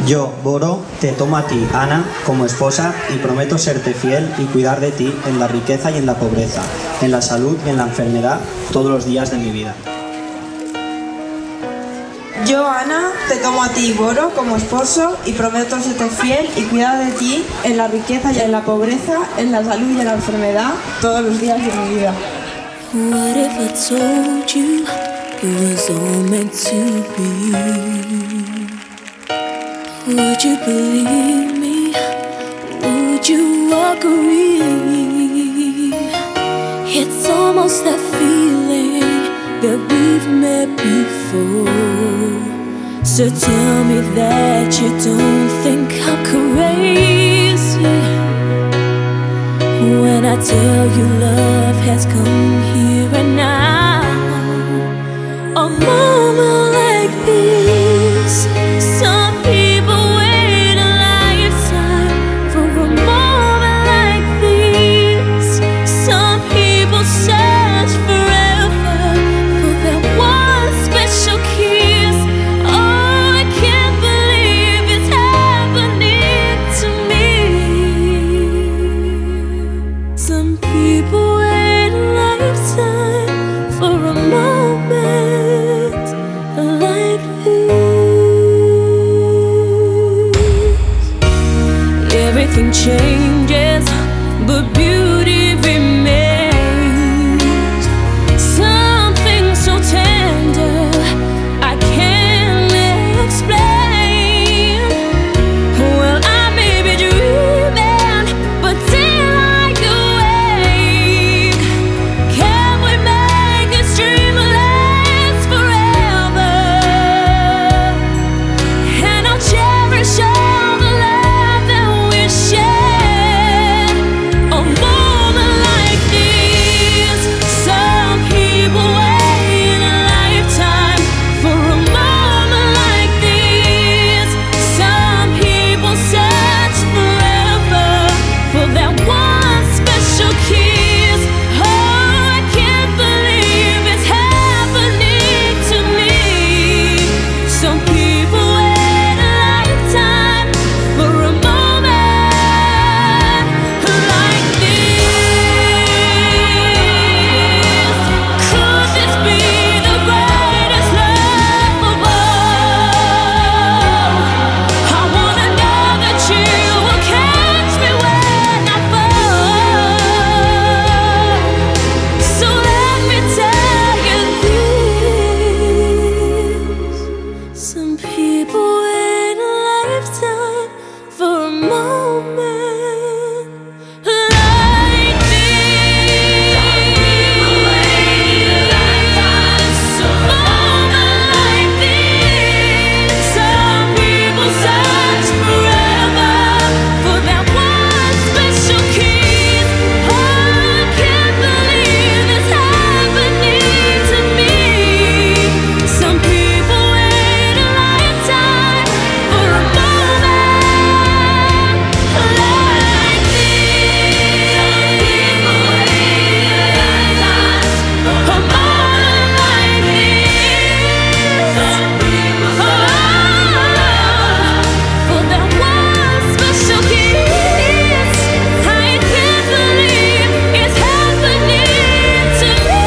Yo, Boro, te tomo a ti, Ana, como esposa y prometo serte fiel y cuidar de ti en la riqueza y en la pobreza, en la salud y en la enfermedad, todos los días de mi vida. Yo, Ana, te tomo a ti, Boro, como esposo y prometo serte fiel y cuidar de ti en la riqueza y en la pobreza, en la salud y en la enfermedad, todos los días de mi vida. What if I told you it was all meant to be? Would you believe me? Would you agree? It's almost that feeling that we've met before. So tell me that you don't think I'm crazy when I tell you love has come here and now. A moment like this, some people wait a lifetime for a moment like this. Some people search forever for that one special kiss. Oh, I can't believe it's happening to me. Some people wait a lifetime for a moment like this. Everything changes, but beauty remains. Something so tender I can't explain. Well, I may be dreaming, but till I awake, can we make this dream last forever? And I'll cherish all the love that we share. A moment like this, some people wait a lifetime for a moment like this. Some people search forever for that one special kiss. Oh, I can't believe it's happening to me. Some people wait a lifetime for a moment like this. Could this be the greatest love of all? I wanna know that you will catch me when I fall. So let me tell you this. Some people wait a lifetime for a moment like this. Some people search forever for that one special kiss. Oh, I can't believe it's happening to me. Some people wait a lifetime for a moment like this. Some people wait a lifetime for a moment like this. Some people for that one special kiss. I can't believe it's happening to me.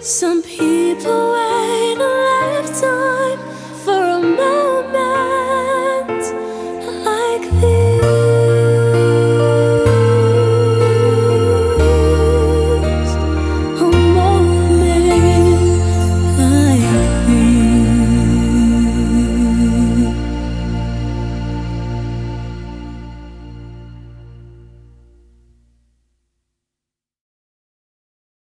Some people